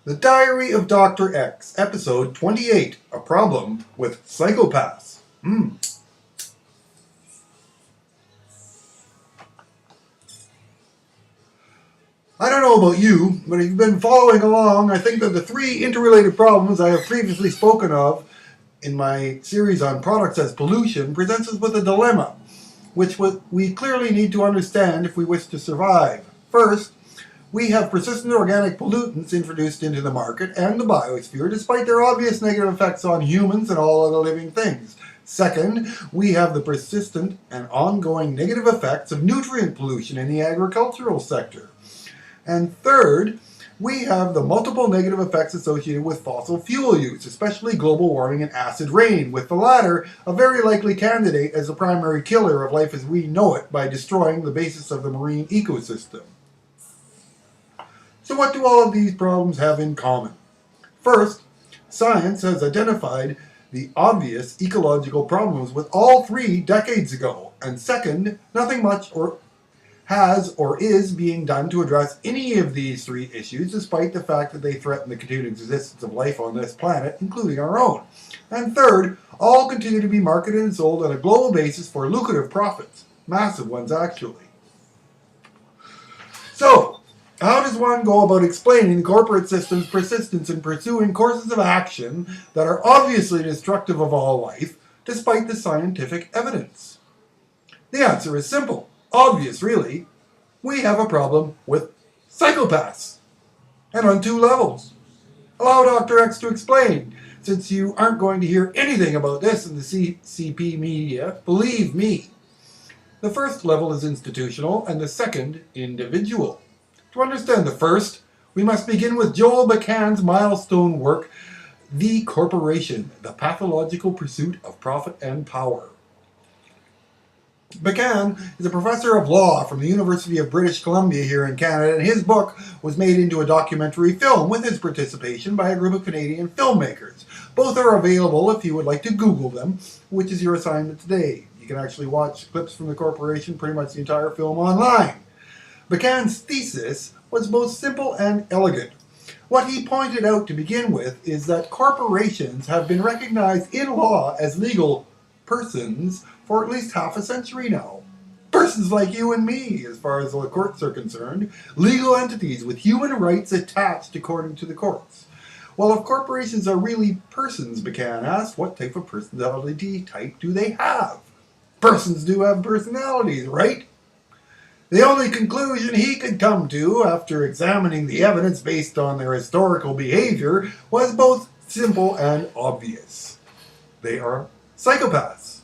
The Diary of Dr. X, Episode 28, A Problem with Psychopaths. I don't know about you, but if you've been following along, I think that the three interrelated problems I have previously spoken of in my series on products as pollution presents us with a dilemma, which we clearly need to understand if we wish to survive. First, we have persistent organic pollutants introduced into the market and the biosphere despite their obvious negative effects on humans and all other living things. Second, we have the persistent and ongoing negative effects of nutrient pollution in the agricultural sector. And third, we have the multiple negative effects associated with fossil fuel use, especially global warming and acid rain, with the latter a very likely candidate as the primary killer of life as we know it by destroying the basis of the marine ecosystem. So what do all of these problems have in common? First, science has identified the obvious ecological problems with all three decades ago. And second, nothing much has or is being done to address any of these three issues, despite the fact that they threaten the continued existence of life on this planet, including our own. And third, all continue to be marketed and sold on a global basis for lucrative profits. Massive ones, actually. So, how does one go about explaining the corporate system's persistence in pursuing courses of action that are obviously destructive of all life, despite the scientific evidence? The answer is simple. Obvious, really. We have a problem with psychopaths. And on two levels. Allow Dr. X to explain, since you aren't going to hear anything about this in the CP media, believe me. The first level is institutional, and the second, individual. To understand the first, we must begin with Joel McCann's milestone work, The Corporation, the Pathological Pursuit of Profit and Power. McCann is a professor of law from the University of British Columbia here in Canada, and his book was made into a documentary film with his participation by a group of Canadian filmmakers. Both are available if you would like to Google them, which is your assignment today. You can actually watch clips from The Corporation, pretty much the entire film, online. McCann's thesis was both simple and elegant. What he pointed out to begin with is that corporations have been recognized in law as legal persons for at least half a century now. Persons like you and me, as far as the courts are concerned, legal entities with human rights attached according to the courts. Well, if corporations are really persons, McCann asked, what type of personality type do they have? Persons do have personalities, right? The only conclusion he could come to, after examining the evidence based on their historical behavior, was both simple and obvious. They are psychopaths.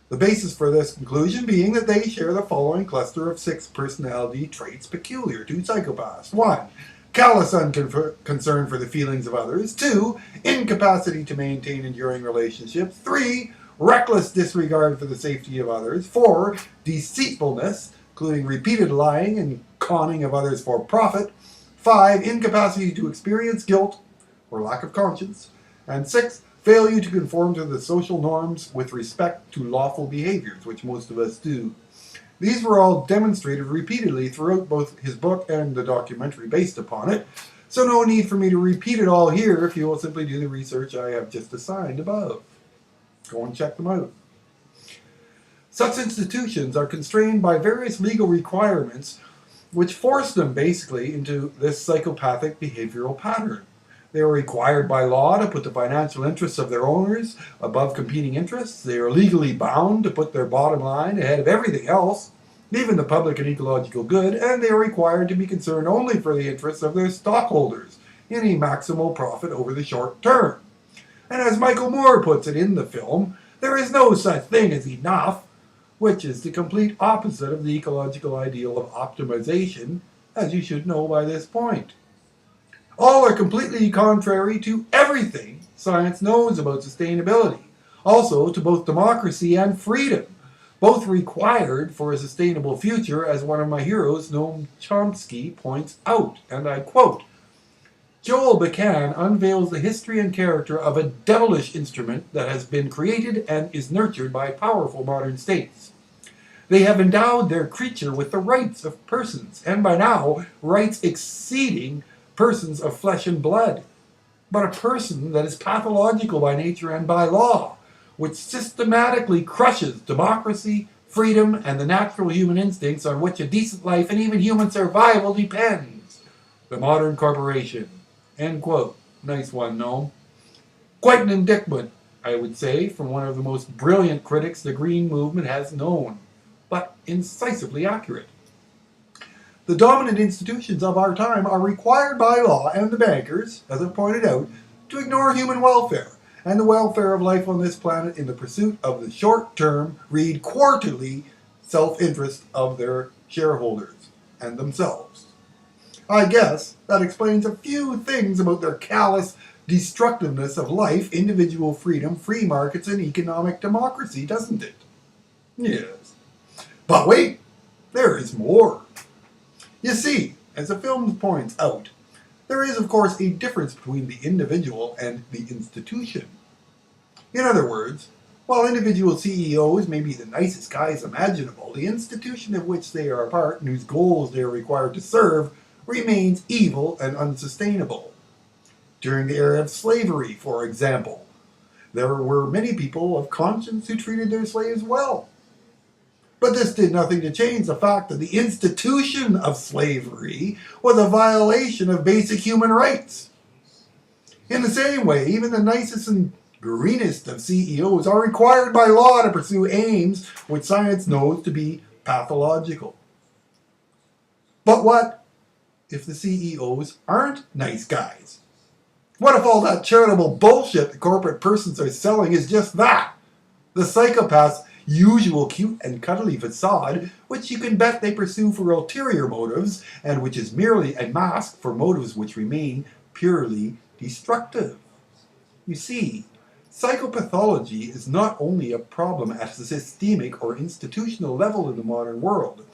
The basis for this conclusion being that they share the following cluster of 6 personality traits peculiar to psychopaths. 1. Callous concern for the feelings of others. 2. Incapacity to maintain enduring relationships. 3. Reckless disregard for the safety of others. 4. Deceitfulness, including repeated lying and conning of others for profit. 5. Incapacity to experience guilt or lack of conscience. And 6. Failure to conform to the social norms with respect to lawful behaviors, which most of us do. These were all demonstrated repeatedly throughout both his book and the documentary based upon it, so no need for me to repeat it all here if you will simply do the research I have just assigned above. Go and check them out. Such institutions are constrained by various legal requirements which force them basically into this psychopathic behavioral pattern. They are required by law to put the financial interests of their owners above competing interests. They are legally bound to put their bottom line ahead of everything else, even the public and ecological good, and they are required to be concerned only for the interests of their stockholders in a maximal profit over the short term. And as Michael Moore puts it in the film, there is no such thing as enough, which is the complete opposite of the ecological ideal of optimization, as you should know by this point. All are completely contrary to everything science knows about sustainability, also to both democracy and freedom, both required for a sustainable future, as one of my heroes, Noam Chomsky, points out, and I quote, Joel McCann unveils the history and character of a devilish instrument that has been created and is nurtured by powerful modern states. They have endowed their creature with the rights of persons, and by now, rights exceeding persons of flesh and blood, but a person that is pathological by nature and by law, which systematically crushes democracy, freedom, and the natural human instincts on which a decent life and even human survival depends. The modern corporation. End quote. Nice one, no? Quite an indictment, I would say, from one of the most brilliant critics the Green Movement has known, but incisively accurate. The dominant institutions of our time are required by law and the bankers, as I pointed out, to ignore human welfare and the welfare of life on this planet in the pursuit of the short-term, read quarterly, self-interest of their shareholders and themselves. I guess that explains a few things about their callous destructiveness of life, individual freedom, free markets, and economic democracy, doesn't it? Yes. But wait, there is more. You see, as the film points out, there is of course a difference between the individual and the institution. In other words, while individual CEOs may be the nicest guys imaginable, the institution of which they are a part and whose goals they are required to serve remains evil and unsustainable. During the era of slavery, for example, there were many people of conscience who treated their slaves well. But this did nothing to change the fact that the institution of slavery was a violation of basic human rights. In the same way, even the nicest and greenest of CEOs are required by law to pursue aims which science knows to be pathological. But what if the CEOs aren't nice guys? What if all that charitable bullshit the corporate persons are selling is just that? The psychopaths' usual cute and cuddly facade, which you can bet they pursue for ulterior motives, and which is merely a mask for motives which remain purely destructive. You see, psychopathology is not only a problem at a systemic or institutional level in the modern world.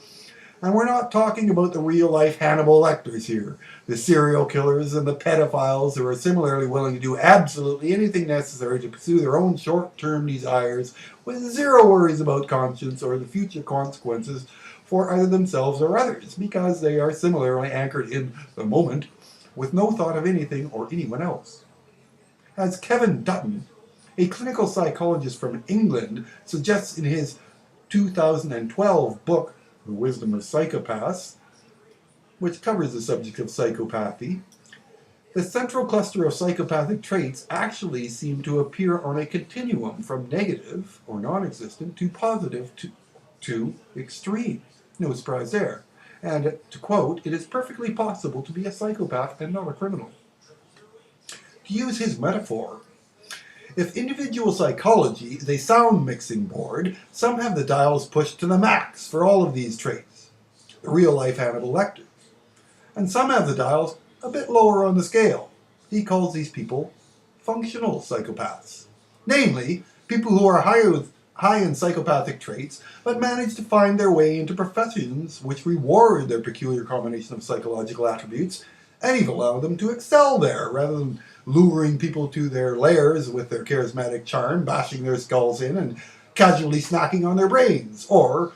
And we're not talking about the real-life Hannibal Lecters here, the serial killers and the pedophiles who are similarly willing to do absolutely anything necessary to pursue their own short-term desires with zero worries about conscience or the future consequences for either themselves or others, because they are similarly anchored in the moment with no thought of anything or anyone else. As Kevin Dutton, a clinical psychologist from England, suggests in his 2012 book, The Wisdom of Psychopaths, which covers the subject of psychopathy, the central cluster of psychopathic traits actually seem to appear on a continuum from negative or non-existent to positive to extreme. No surprise there. And to quote, "It is perfectly possible to be a psychopath and not a criminal." To use his metaphor, if individual psychology is a sound mixing board, some have the dials pushed to the max for all of these traits, the real-life Hannibal Lecters. And some have the dials a bit lower on the scale. He calls these people functional psychopaths. Namely, people who are high in psychopathic traits, but manage to find their way into professions which reward their peculiar combination of psychological attributes, and even allow them to excel there, rather than luring people to their lairs with their charismatic charm, bashing their skulls in, and casually snacking on their brains, or,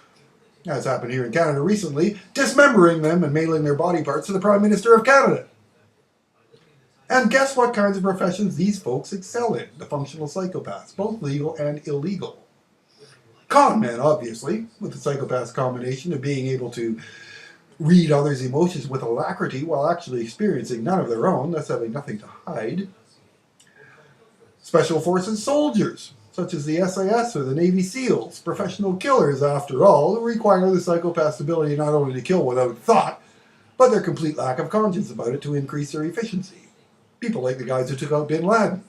as happened here in Canada recently, dismembering them and mailing their body parts to the Prime Minister of Canada. And guess what kinds of professions these folks excel in, the functional psychopaths, both legal and illegal. Con men, obviously, with the psychopath's combination of being able to read others' emotions with alacrity while actually experiencing none of their own, thus having nothing to hide. Special forces soldiers, such as the SAS or the Navy SEALs, professional killers, after all, who require the psychopath's ability not only to kill without thought, but their complete lack of conscience about it to increase their efficiency. People like the guys who took out Bin Laden.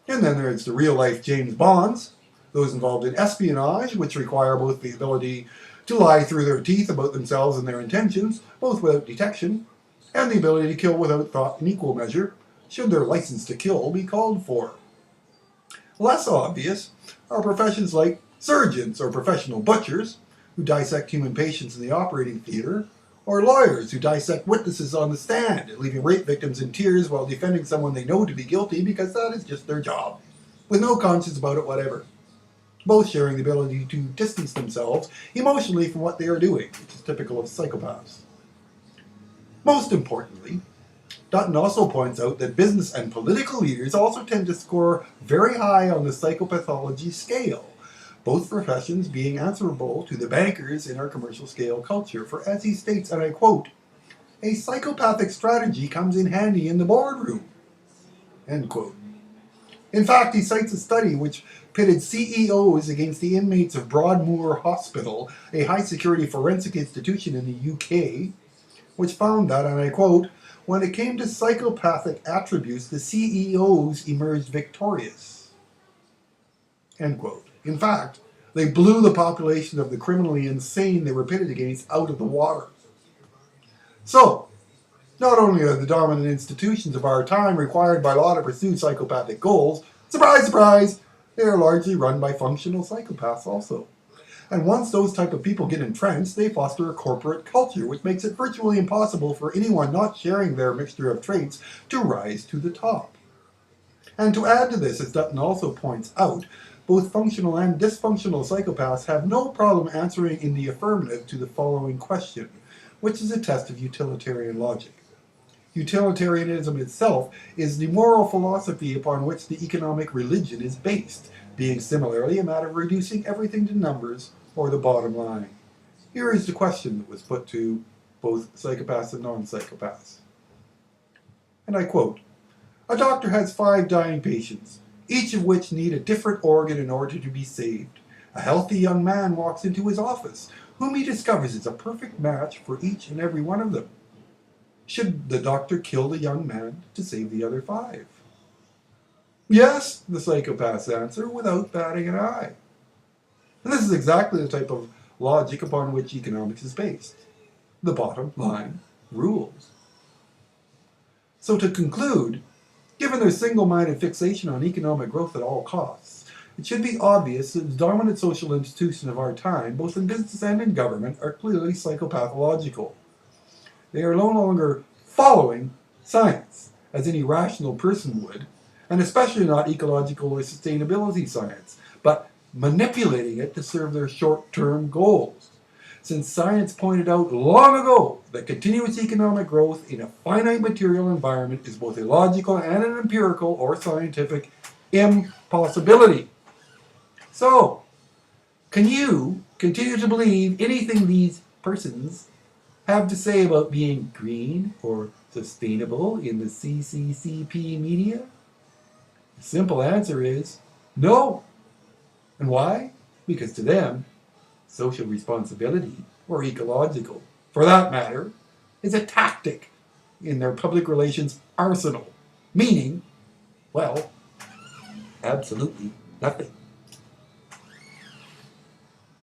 And then there's the real-life James Bonds, those involved in espionage, which require both the ability to lie through their teeth about themselves and their intentions, both without detection, and the ability to kill without thought in equal measure, should their license to kill be called for. Less obvious are professions like surgeons or professional butchers, who dissect human patients in the operating theater, or lawyers who dissect witnesses on the stand, leaving rape victims in tears while defending someone they know to be guilty because that is just their job, with no conscience about it whatever. Both sharing the ability to distance themselves emotionally from what they are doing, which is typical of psychopaths. Most importantly, Dutton also points out that business and political leaders also tend to score very high on the psychopathology scale, both professions being answerable to the bankers in our commercial scale culture. For as he states, and I quote, "A psychopathic strategy comes in handy in the boardroom," end quote. In fact, he cites a study which pitted CEOs against the inmates of Broadmoor Hospital, a high-security forensic institution in the UK, which found that, and I quote, "When it came to psychopathic attributes, the CEOs emerged victorious," end quote. In fact, they blew the population of the criminally insane they were pitted against out of the water. So, not only are the dominant institutions of our time required by law to pursue psychopathic goals, surprise, surprise, they are largely run by functional psychopaths also. And once those type of people get entrenched, they foster a corporate culture, which makes it virtually impossible for anyone not sharing their mixture of traits to rise to the top. And to add to this, as Dutton also points out, both functional and dysfunctional psychopaths have no problem answering in the affirmative to the following question, which is a test of utilitarian logic. Utilitarianism itself is the moral philosophy upon which the economic religion is based, being similarly a matter of reducing everything to numbers or the bottom line. Here is the question that was put to both psychopaths and non-psychopaths. And I quote, "A doctor has 5 dying patients, each of which need a different organ in order to be saved. A healthy young man walks into his office, whom he discovers is a perfect match for each and every one of them. Should the doctor kill the young man to save the other 5? Yes, the psychopaths answer without batting an eye. And this is exactly the type of logic upon which economics is based. The bottom line rules. So to conclude, given their single-minded fixation on economic growth at all costs, it should be obvious that the dominant social institutions of our time, both in business and in government, are clearly psychopathological. They are no longer following science, as any rational person would, and especially not ecological or sustainability science, but manipulating it to serve their short-term goals. Since science pointed out long ago that continuous economic growth in a finite material environment is both a logical and an empirical or scientific impossibility. So, can you continue to believe anything these persons have to say about being green or sustainable in the CCCP media? The simple answer is no. And why? Because to them, social responsibility, or ecological, for that matter, is a tactic in their public relations arsenal, meaning, well, absolutely nothing.